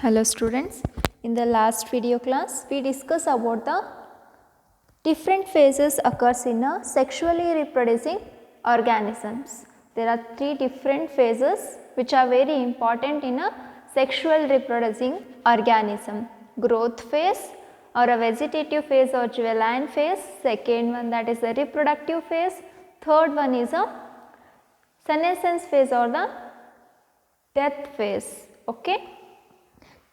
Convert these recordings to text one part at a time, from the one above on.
Hello students, in the last video class we discussed about the different phases occurs in a sexually reproducing organisms. There are three different phases which are very important in a sexual reproducing organism. Growth phase or a vegetative phase or juvenile phase, second one that is the reproductive phase, third one is a senescence phase or the death phase. Okay.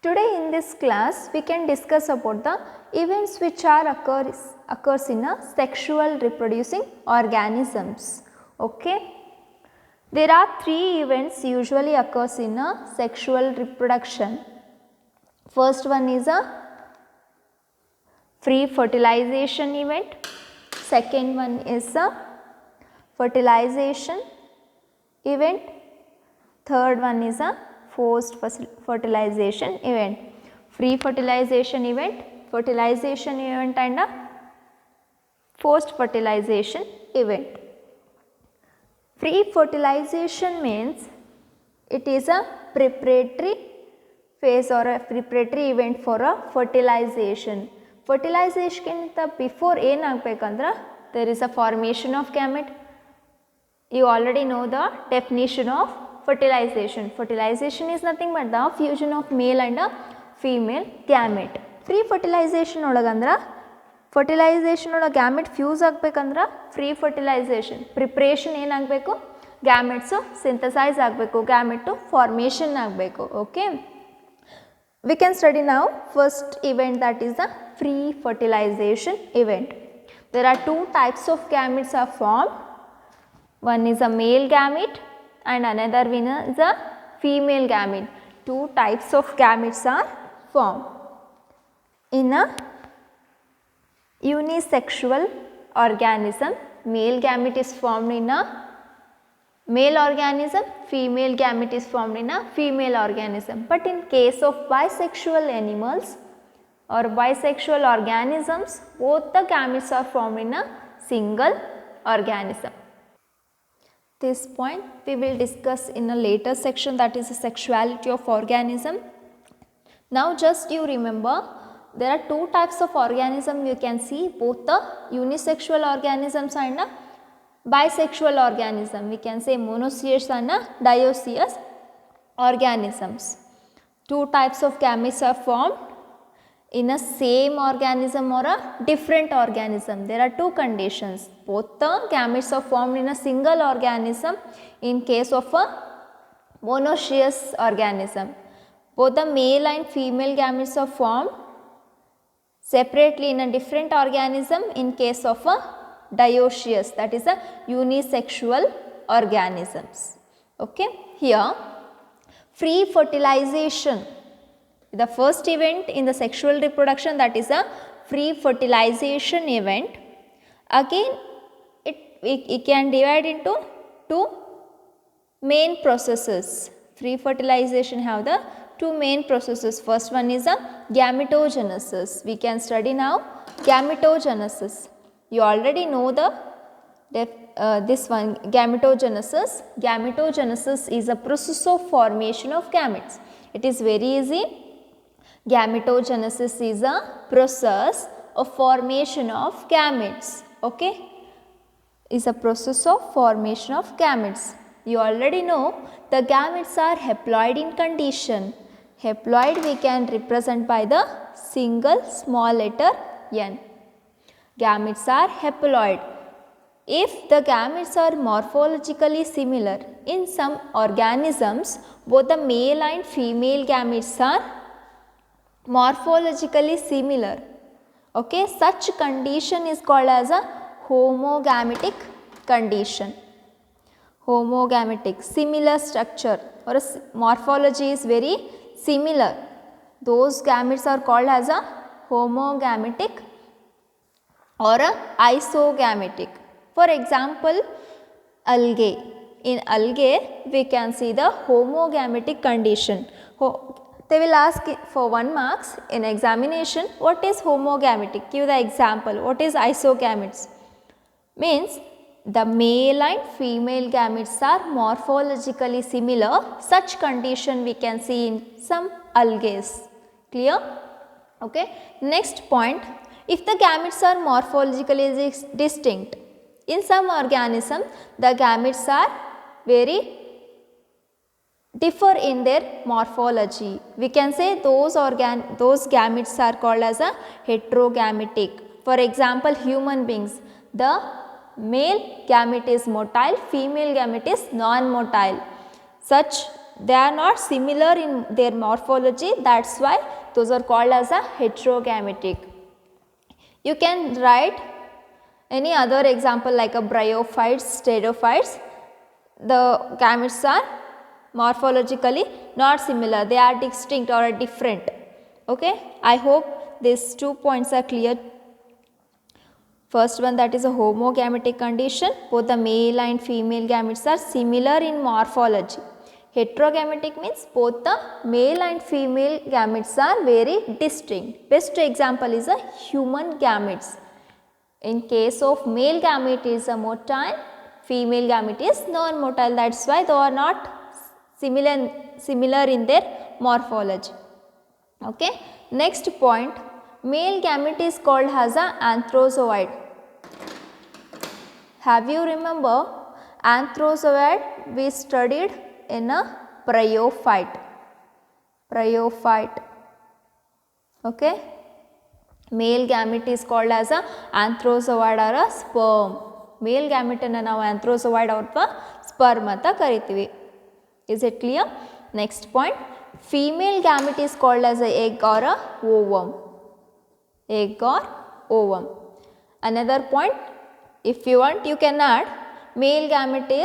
Today in this class we can discuss about the events which are occurs in a sexual reproducing organisms. Okay. There are three events usually occurs in a sexual reproduction. First one is a free fertilization event. Second one is a fertilization event. Third one is a forced fertilization event. Free fertilization event and a forced fertilization event. Free fertilization means it is a preparatory phase or a preparatory event for a fertilization. Fertilization before ಏನು ಆಗಬೇಕಂದ್ರೆ there is a formation of gamete. You already know the definition of fertilization. Fertilization is nothing but the fusion of male and a female gamete. Free fertilization ಒಳಗಂದ್ರೆ fertilization ಒಳಗೆ gamete fuse ಆಗಬೇಕಂದ್ರೆ free fertilization preparation ಏನಾಗಬೇಕು, gametes synthesize ಆಗಬೇಕು, gamete formation ಆಗಬೇಕು. Okay. We can study now first event, that is the free fertilization event. There are two types of gametes are formed. One is a male gamete and another one is a female gamete. Two types of gametes are formed. In a unisexual organism, male gamete is formed in a male organism, female gamete is formed in a female organism. But in case of bisexual animals or bisexual organisms, both the gametes are formed in a single organism. This point we will discuss in a later section, that is the sexuality of organism. Now just you remember there are two types of organism you can see, both the unisexual organisms and a bisexual organism. We can say monoecious and a dioecious organisms. Two types of gametes are formed in a same organism or a different organism. There are two conditions. Both the gametes are formed in a single organism in case of a monoecious organism. Both the male and female gametes are formed separately in a different organism in case of a dioecious, that is a unisexual organisms. Okay. Here free fertilization, the first event in the sexual reproduction, that is a free fertilization event. Again it can divide into two main processes. Free fertilization have the two main processes. First one is a gametogenesis. We can study now gametogenesis. You already know the this one, gametogenesis. Gametogenesis is a process of formation of gametes. It is very easy. Gametogenesis is a process of formation of gametes. Okay, is a process of formation of gametes. You already know the gametes are haploid in condition. Haploid we can represent by the single small letter n. Gametes are haploid. If the gametes are morphologically similar, in some organisms both the male and female gametes are morphologically similar. Okay, such condition is called as a homogametic condition. Homogametic, similar structure or a morphology is very similar. Those gametes are called as a homogametic or a isogametic. For example, algae. In algae we can see the homogametic condition. They will ask for 1 marks in examination, what is homogametic? Give the example. What is isogametes? Means the male and female gametes are morphologically similar. Such condition we can see in some algae. Clear? Okay. Next point, if the gametes are morphologically distinct, in some organism the gametes are very differ in their morphology. We can say those gametes are called as a heterogametic. For example, human beings, the male gamete is motile, female gamete is non-motile. Such they are not similar in their morphology, that's why those are called as a heterogametic. You can write any other example like a bryophytes, pteridophytes. The gametes are morphologically not similar, they are distinct or different. Okay, I hope these 2 points are clear. First one, that is a homogametic condition, both the male and female gametes are similar in morphology. Heterogametic means both the male and female gametes are very distinct. Best example is a human gametes. In case of male gamete is a motile, female gamete is non-motile, that's why they are not similar in their morphology. Okay. Next point, male gamete is called as a anthrozoid. Have you remember anthrozoid we studied in a bryophyte. Okay. Male gamete is called as a anthrozoid or a sperm. Male gamete ಅನ್ನು ನಾವು anthrozoid ಅಥವಾ sperm ಅಂತ ಕರಿತೀವಿ. Is it clear? Next point, female gamete is called as a egg or a ovum. Egg or ovum. Another point, if you want you can add male gamete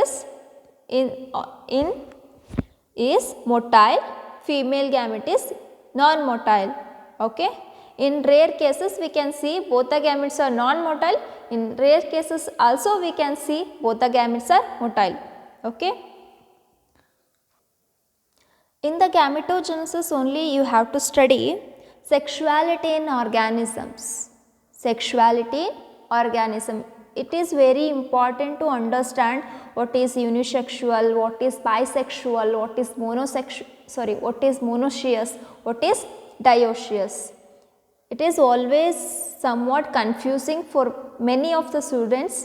is motile, female gamete is non-motile. Okay. In rare cases we can see both the gametes are non-motile. In rare cases also we can see both the gametes are motile. Okay. In the gametogenesis only you have to study sexuality in organisms. Sexuality in organism. It is very important to understand what is unisexual, what is bisexual, what is monoecious, what is dioecious. It is always somewhat confusing for many of the students.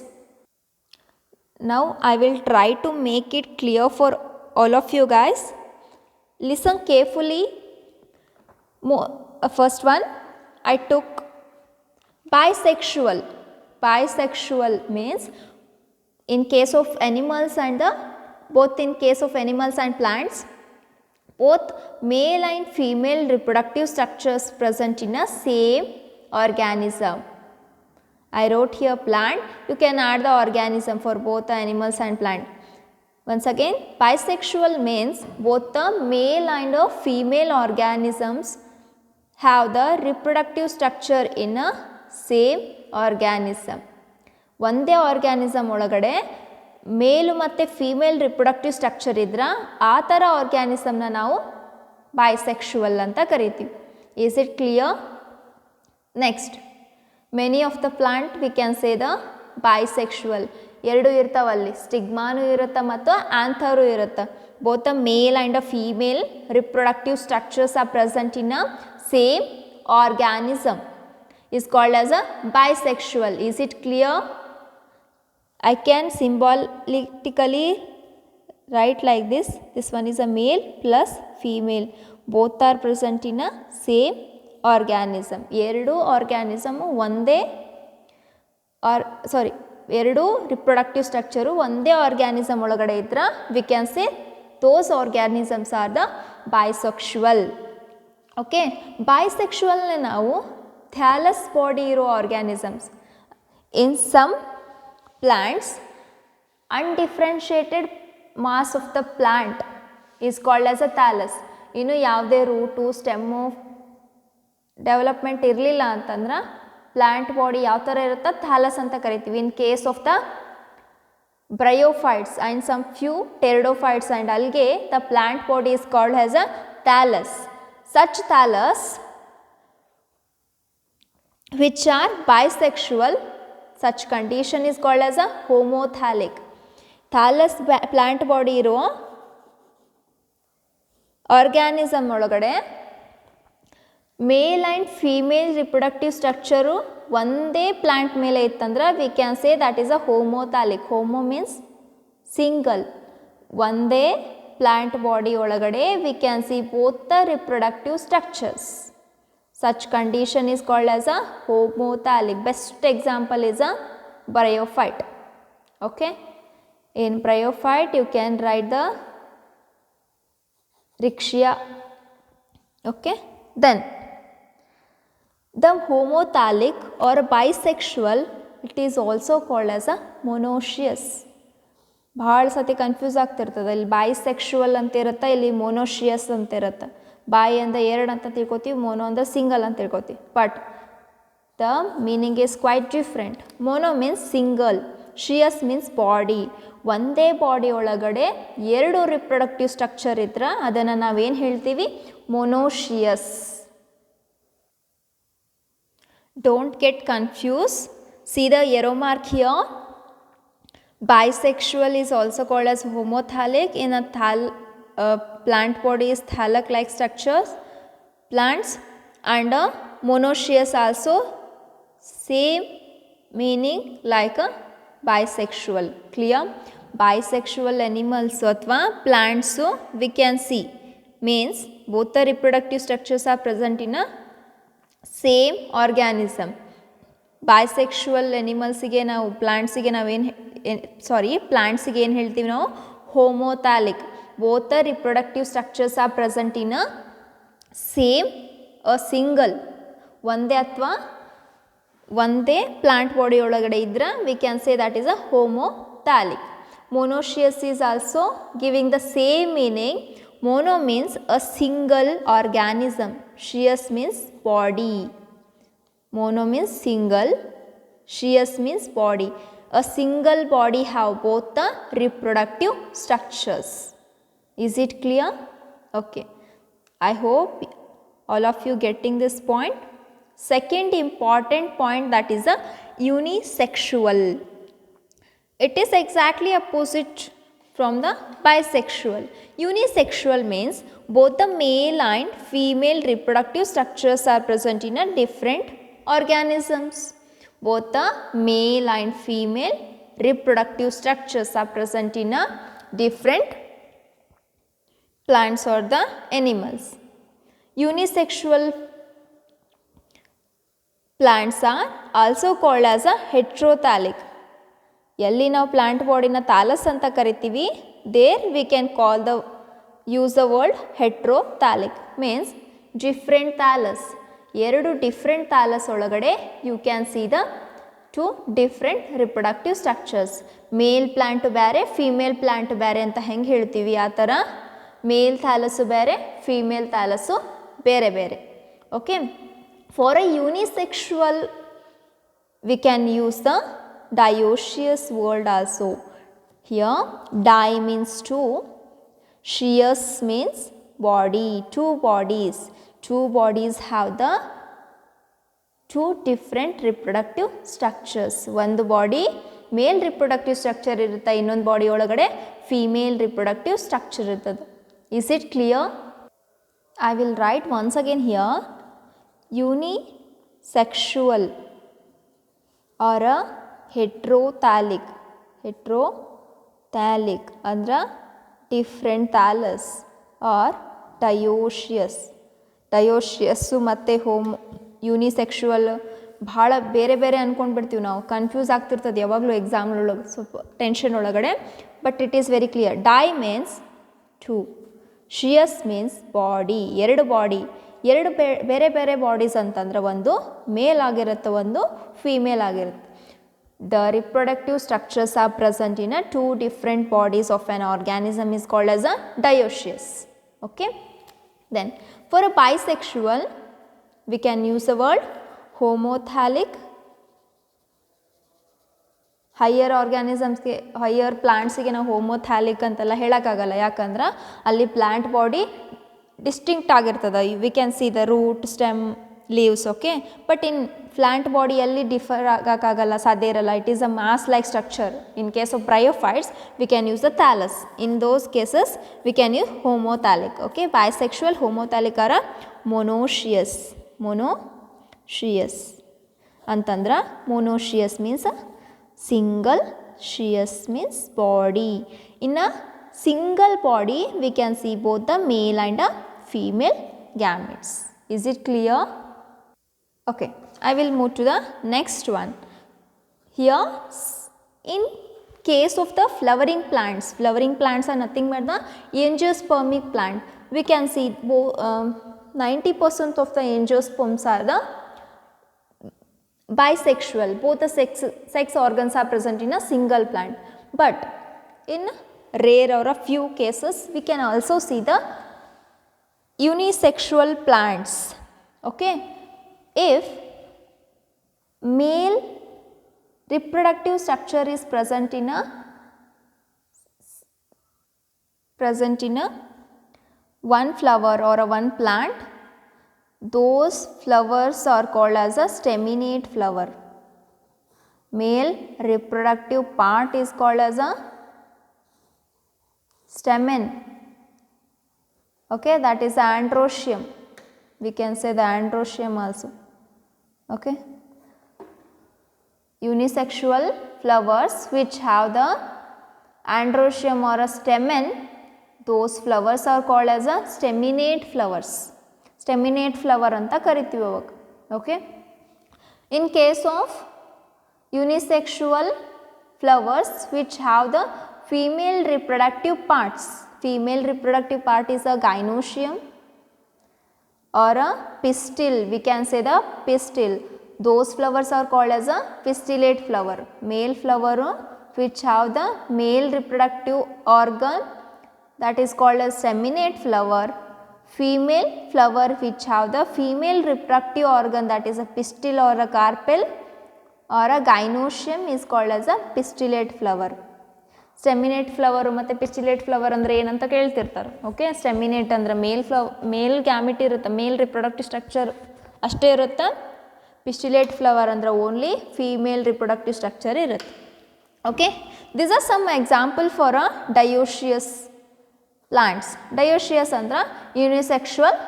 Now I will try to make it clear for all of you guys. Listen carefully. First one, I took bisexual. Bisexual means in case of animals and both in case of animals and plants, both male and female reproductive structures present in a same organism. I wrote here plant, you can add the organism for both the animals and plant. Once again, bisexual means both the male and the female organisms have the reproductive structure in a same organism. ಒಂದೇ organism ಒಳಗಡೆ ಮೇಲು ಮತ್ತು female reproductive structure ಇದ್ರೆ ಆ ಥರ ಆರ್ಗ್ಯಾನಿಸಮ್ನ ನಾವು bisexual ಅಂತ ಕರಿತೀವಿ. Is it clear? Next, many of the plant V can say the bisexual. ಎರಡು ಇರ್ತಾವಲ್ಲಿ, ಸ್ಟಿಗ್ಮಾನು ಇರುತ್ತೆ ಮತ್ತು ಆಂಥರು ಇರುತ್ತೆ. Both the male and a female reproductive structures R present in a same organism is called as a bisexual. Is it clear? I can symbolically write like this. This one is a male plus female. Both are present in a same organism. ಎರಡು organism ಒಂದೇ ಎರಡು reproductive structure ಒಂದೇ organism ಒಳಗಡೆ ಇದ್ರೆ we can say those organisms are the bisexual. Okay, ಬೈಸೆಕ್ಷುವಲ್ನ ನಾವು thallus body ಇರೋ organisms. In some plants, undifferentiated mass of the plant is called as a thallus. ಇನ್ನು ಯಾವುದೇ ರೂಟು ಸ್ಟೆಮ್ಮು ಡೆವಲಪ್ಮೆಂಟ್ ಇರಲಿಲ್ಲ ಅಂತಂದ್ರೆ ಪ್ಲ್ಯಾಂಟ್ ಬಾಡಿ ಯಾವ ಥರ ಇರುತ್ತೆ, ಥ್ಯಾಲಸ್ ಅಂತ ಕರಿತೀವಿ. ಇನ್ case of the bryophytes and some few pteridophytes and algae, the plant body is called as a thallus. Such thallus which are bisexual Such condition is called as a homothallic. Thallus plant body ಇರೋ organism ಒಳಗಡೆ male and female reproductive structure ಒಂದೇ plant ಮೇಲೆ ಇತ್ತಂದ್ರೆ we can say that is a homothallic. Homo means single. ಒಂದೇ plant body ಒಳಗಡೆ we can see both the reproductive structures. Such condition is called as a homothalic. Best example is a bryophyte. Okay. In bryophyte you can write the Riccia. Okay. Then the homothalic or bisexual, it is also called as a monoecious. ಭಾಳ ಸತಿ confuse ಆಗ್ತಿರ್ತದೆ. ಇಲ್ಲಿ bisexual ಅಂತ ಇರುತ್ತೆ, ಇಲ್ಲಿ ಮೊನೋಶಿಯಸ್ ಅಂತ ಇರುತ್ತೆ. ಬಾಯಿ ಅಂದರೆ ಎರಡು ಅಂತ ತಿಳ್ಕೊತೀವಿ, ಮೋನೋ ಅಂದರೆ ಸಿಂಗಲ್ ಅಂತ ತಿಳ್ಕೊತೀವಿ. But the meaning is quite different. Mono means single, ecious means body. ಒಂದೇ ಬಾಡಿ ಒಳಗಡೆ ಎರಡು ರಿಪ್ರೊಡಕ್ಟಿವ್ ಸ್ಟ್ರಕ್ಚರ್ ಇದ್ರೆ ಅದನ್ನು ನಾವೇನು ಹೇಳ್ತೀವಿ? Monoecious. Don't get confuse. See the arrow mark here. Bisexual is also called as homothalic. In a plant body is thallic like structures, plants, and a monoecious also same meaning like a bisexual. Clear? Bisexual animals athwa plants we can see means both the reproductive structures are present in a same organism. Bisexual animals ಗೆ ನಾವು ಪ್ಲಾಂಟ್ಸಿಗೆ ನಾವೇನು ಪ್ಲಾಂಟ್ಸಿಗೆ ಏನು ಹೇಳ್ತೀವಿ ನಾವು? ಹೋಮೋಥಾಲಿಕ್. both the reproductive structures are present in a same a single ಒಂದೇ ಅಥವಾ ಒಂದೇ plant body ಒಳಗಡೆ ಇದ್ರೆ we can say that is a homothalic. Monoecious is also giving the same meaning. Mono means a single organism, cious means body. Mono means single, cious means body. A single body have both the reproductive structures. Is it clear? Okay. I hope all of you getting this point. Second important point, that is a unisexual. It is exactly opposite from the bisexual. Unisexual means both the male and female reproductive structures are present in a different organisms. Both the male and female reproductive structures are present in a different plants or the animals. Unisexual plants are also called as a heterothallic. ಎಲ್ಲಿ ನಾವು plant ಬಾಡಿನ thallus ಅಂತ ಕರಿತೀವಿ, there we can call the use the word heterothallic. Means different thallus. ಎರಡು different thallus ಒಳಗಡೆ you can see the two different reproductive structures. Male plant ಬೇರೆ, female plant ಬೇರೆ ಅಂತ ಹೆಂಗೆ ಹೇಳ್ತೀವಿ ಆ ಥರ ಮೇಲ್ ಥಾಲಸ್ಸು ಬೇರೆ, ಫೀಮೇಲ್ ಥಾಲಸ್ಸು ಬೇರೆ ಬೇರೆ. Okay. For a unisexual we can use the dioecious word also. Here di means two, cious means body, two bodies. Two bodies have the two different reproductive structures. ಒಂದು ಬಾಡಿ ಮೇಲ್ ರಿಪ್ರೊಡಕ್ಟಿವ್ ಸ್ಟ್ರಕ್ಚರ್ ಇರುತ್ತೆ, ಇನ್ನೊಂದು body ಒಳಗಡೆ female reproductive structure ಇರ್ತದೆ. Is it clear? I will write once again here. Unisexual or a heterothallic. Heterothallic ಅಂದ್ರೆ different ಥಾಲಸ್ R dioecious. ಡಯೋಶಿಯಸ್ಸು ಮತ್ತು unisexual ಭಾಳ ಬೇರೆ ಬೇರೆ ಅಂದ್ಕೊಂಡು ಬಿಡ್ತೀವಿ ನಾವು. ಕನ್ಫ್ಯೂಸ್ ಆಗ್ತಿರ್ತದೆ ಯಾವಾಗಲೂ ಎಕ್ಸಾಮ್ನೊಳಗೆ, ಸ್ವಲ್ಪ ಟೆನ್ಷನ್ ಒಳಗಡೆ. But it is very clear. Die means two, ecious means body, ಎರಡು ಬಾಡಿ. ಎರಡು ಬೇರೆ ಬೇರೆ ಬಾಡೀಸ್ ಅಂತಂದ್ರೆ ಒಂದು ಮೇಲ್ ಆಗಿರುತ್ತೆ, ಒಂದು ಫೀಮೇಲ್ ಆಗಿರುತ್ತೆ. The reproductive structures are present in a two different bodies of an organism is called as a dioecious. Okay. Then for a bisexual we can use the word homothalic. Higher ಆರ್ಗ್ಯಾನಿಸಮ್ಸ್ಗೆ, higher ಪ್ಲಾಂಟ್ಸಿಗೆ ನಾವು homothallic ಅಂತೆಲ್ಲ ಹೇಳೋಕ್ಕಾಗಲ್ಲ. ಯಾಕಂದ್ರೆ ಅಲ್ಲಿ plant body distinct ಆಗಿರ್ತದೆ. We can see the root, stem, leaves okay. But in plant ಬಾಡಿಯಲ್ಲಿ differ ಆಗೋಕ್ಕಾಗಲ್ಲ, ಸಾಧ್ಯ ಇರಲ್ಲ. It is a moss like structure. In case of bryophytes we can use the thallus. In those cases we can use homothallic. Okay, bisexual, homothallic or monoecious. Monoecious ಅಂತಂದ್ರೆ monoecious means single, ecious means body. In a single body we can see both the male and the female gametes. Is it clear? Okay, I will move to the next one. Here in case of the flowering plants are nothing but the angiospermic plant. We can see 90% of the angiosperms are the bisexual. Both the sex organs are present in a single plant. But in rare or a few cases we can also see the unisexual plants. Okay, if male reproductive structure is present in a one flower or a one plant, those flowers are called as a staminate flower. Male reproductive part is called as a stamen. Okay, that is the androecium. We can say the androecium also. Okay, unisexual flowers which have the androecium or a stamen, those flowers are called as a staminate flowers. Staminate flower anta ಕರಿತೀವಿ ಅವಾಗ. Okay, in case of unisexual flowers which have the female reproductive parts, female reproductive part is a gynoecium or a pistil. We can say the pistil. Those flowers are called as a pistillate flower. Male flower which have the male reproductive organ, that is called as staminate flower. Female flower which have the female reproductive organ, that is a pistil or a carpel or a gynoecium, is called as a pistillate flower. ಸ್ಟೆಮಿನೇಟ್ flower ಮತ್ತು pistillate flower ಅಂದರೆ ಏನಂತ ಕೇಳ್ತಿರ್ತಾರೆ. Okay, ಸ್ಟೆಮಿನೇಟ್ ಅಂದರೆ male gamete ಇರುತ್ತೆ, male reproductive structure ಅಷ್ಟೇ ಇರುತ್ತೆ. Pistillate flower ಅಂದರೆ only female reproductive structure ಇರುತ್ತೆ. Okay, this are some example for a dioecious plants. Dioecious ಅಂದ್ರೆ ಯುನಿಸೆಕ್ಷುವಲ್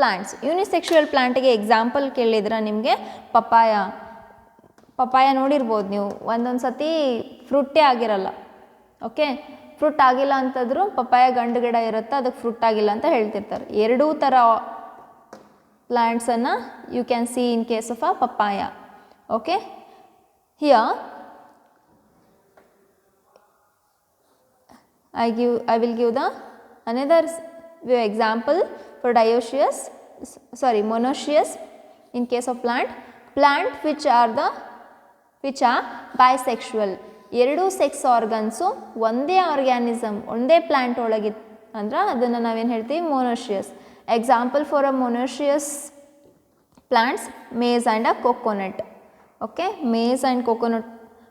ಪ್ಲಾಂಟ್ಸ್. ಯುನಿಸೆಕ್ಷುವಲ್ ಪ್ಲಾಂಟಿಗೆ ಎಕ್ಸಾಂಪಲ್ ಕೇಳಿದ್ರೆ ನಿಮಗೆ ಪಪಾಯ ನೋಡಿರ್ಬೋದು ನೀವು. ಒಂದೊಂದು ಸತಿ ಫ್ರೂಟೇ ಆಗಿರಲ್ಲ. ಓಕೆ, ಫ್ರೂಟ್ ಆಗಿಲ್ಲ ಅಂತಂದ್ರು ಪಪಾಯ ಗಂಡು ಗಿಡ ಇರುತ್ತೆ, ಅದಕ್ಕೆ ಫ್ರೂಟ್ ಆಗಿಲ್ಲ ಅಂತ ಹೇಳ್ತಿರ್ತಾರೆ. ಎರಡೂ ಥರ ಪ್ಲಾಂಟ್ಸನ್ನು you can see in case of a papaya. Okay, here I will give the another example for monoecious in case of plant which are bisexual. ಎರಡು ಸೆಕ್ಸ್ ಆರ್ಗನ್ಸು ಒಂದೇ ಆರ್ಗ್ಯಾನಿಸಮ್, ಒಂದೇ ಪ್ಲ್ಯಾಂಟ್ ಒಳಗೆ ಅಂದ್ರೆ ಅದನ್ನು ನಾವೇನು ಹೇಳ್ತೀವಿ, monoecious. Example for a monoecious plants, maize and a coconut. Okay, maize and coconut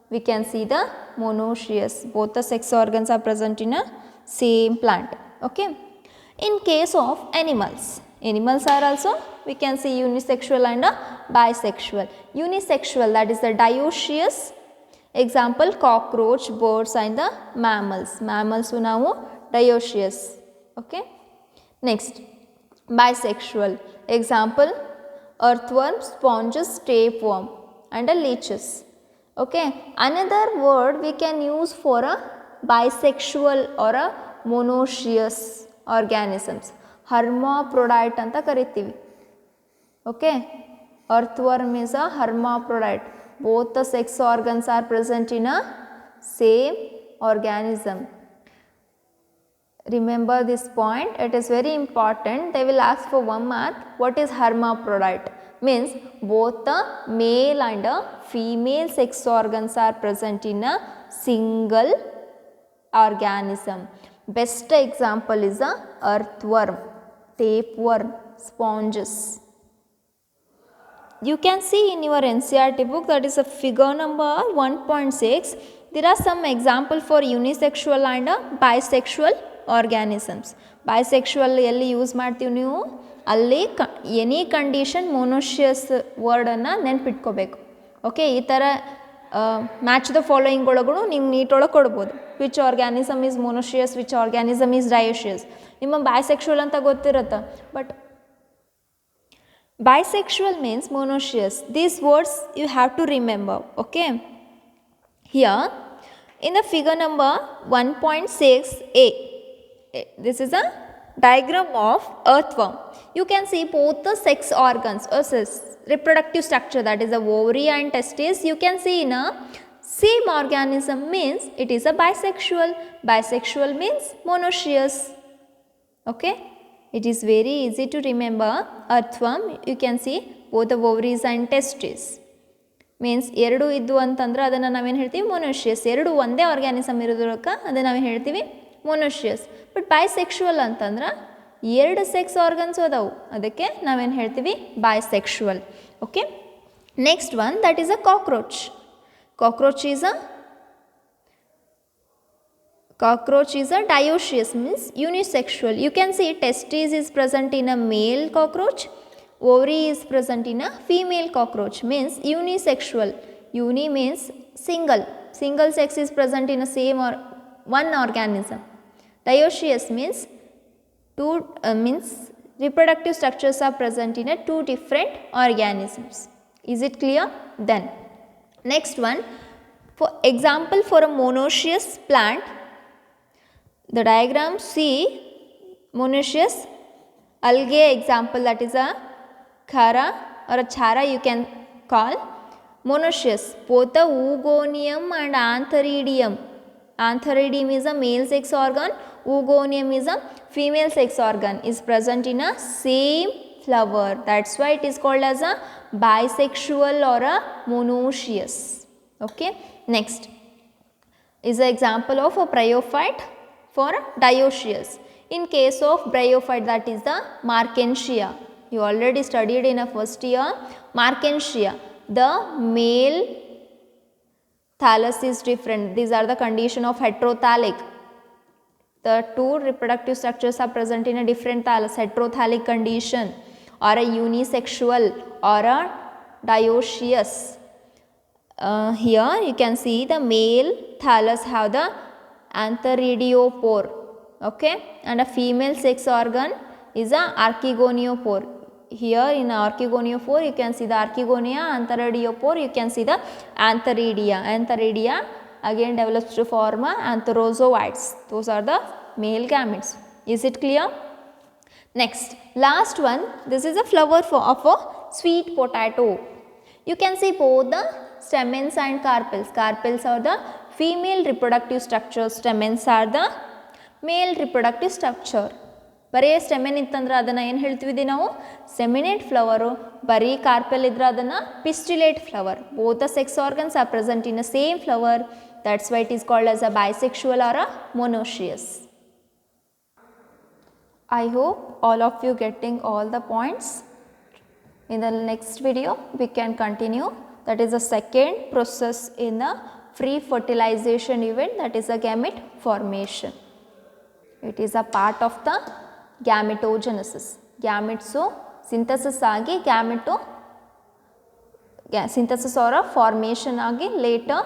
we can see the monoecious. Both the sex organs are present in a same plant. Okay, in case of animals are also we can see unisexual and a bisexual. Unisexual, that is the dioecious. Example, cockroach, birds and the mammals ನಾವು dioecious. Okay, next bisexual. Example, earthworm, sponges, tapeworm and a leeches. Okay, another word we can use for a bisexual or a monoecious organisms, hermaphrodite anta ಕರಿತೀವಿ. Okay, earthworm is a hermaphrodite. Both the sex organs are present in a same organism. Remember this point, it is very important. They will ask for 1 mark. What is hermaphrodite? Means both the male and a female sex organs are present in a single organism. Best example is a earthworm, tapeworm, sponges. You can see in your NCERT book, that is a figure number 1.6. There are some example for unisexual and a bisexual organisms. Bisexual ಎಲ್ಲಿ use ಮಾಡ್ತೀವಿ ನೀವು, ಅಲ್ಲಿ any condition monoecious ವರ್ಡನ್ನು ನೆನ್ಪಿಟ್ಕೋಬೇಕು. Okay, ಈ ಥರ match the following ಒಳಗೂ ನೀವು ನೀಟೊಳಗೆ ಕೊಡ್ಬೋದು. Which organism is monoecious, which organism is dioecious. ನಿಮ್ಮ ಬೈಸೆಕ್ಷುವಲ್ ಅಂತ ಗೊತ್ತಿರುತ್ತೆ, but bisexual means monoecious. These words you have to remember. Okay, here in the figure number 1.6a, this is a diagram of earthworm. You can see both the sex organs or reproductive structure, that is the ovary and testes. You can see in a same organism, means it is a bisexual. Bisexual means monoecious. Okay, it is very easy to remember. Earthworm, you can see both the ovaries and testes. Means ಎರಡು ಇದ್ದು ಅಂತಂದ್ರೆ ಅದನ್ನು ನಾವೇನು ಹೇಳ್ತೀವಿ, ಮೊನೋಷಿಯಸ್. ಎರಡು ಒಂದೇ organism ಇರೋದ್ರಕ್ಕೆ ಅದನ್ನು ನಾವೇನು ಹೇಳ್ತೀವಿ, ಮೊನೋಷಿಯಸ್. ಬಟ್ ಬೈಸೆಕ್ಷುವಲ್ ಅಂತಂದ್ರೆ ಎರಡು ಸೆಕ್ಸ್ ಆರ್ಗನ್ಸ್ ಅದಾವು, ಅದಕ್ಕೆ ನಾವೇನು ಹೇಳ್ತೀವಿ, bisexual. Okay, next one, that is a cockroach. Cockroach is a dioecious, means unisexual. You can see testes is present in a male cockroach, ovary is present in a female cockroach, means unisexual. Uni means single sex is present in a same or one organism. Dioecious means two means reproductive structures are present in a two different organisms. Is it clear? Then next one, for example, for a monoecious plant, the diagram see monoecious algae example, that is a khara or a chara you can call monoecious. Both the oogonium and antheridium. Antheridium is a male sex organ, oogonium is a female sex organ, is present in a same flower. That's why it is called as a bisexual or a monoecious. Okay, next is an example of a bryophyte for dioecious. In case of bryophyte, that is the Markensia. You already studied in a first year. Markensia, the male thallus is different. These are the condition of heterothallic. The two reproductive structures are present in a different thallus, heterothallic condition, or a unisexual or a dioecious. Here you can see the male thallus have the antheridiopore, okay, and a female sex organ is a archegoniospore. Here in archegoniospore you can see the archegonia, antheridiopore you can see the antheridia. Antheridia again develops to form antherozoites. Those are the male gametes. Is it clear? Next, last one, this is a flower of a sweet potato. You can see both the stamens and carpels. Carpels are the female reproductive structure, stamens are the male reproductive structure. ಬರೀ ಸ್ಟೆಮೆನ್ ಇತ್ತಂದ್ರೆ ಅದನ್ನು ಏನು ಹೇಳ್ತೀವಿ ನಾವು, ಸೆಮಿನೇಟ್ flower. ಬರೀ carpel ಇದ್ರೆ ಅದನ್ನು pistillate flower. Both the sex organs are present in a same flower. That's why it is called as a bisexual or a monoecious. I hope all of you getting all the points. In the next video we can continue, that is the second process in the free fertilization event, that is a gamete formation. It is a part of the gametogenesis. Gametes synthesis ಆಗಿ synthesis or a formation ಆಗಿ later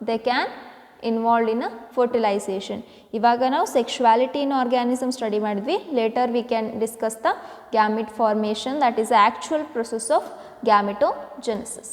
they can involved in a fertilization. ಇವಾಗ ನಾವು sexuality in organism study ಮಾಡಿದ್ವಿ. Later we can discuss the gamete formation, that is the actual process of gametogenesis.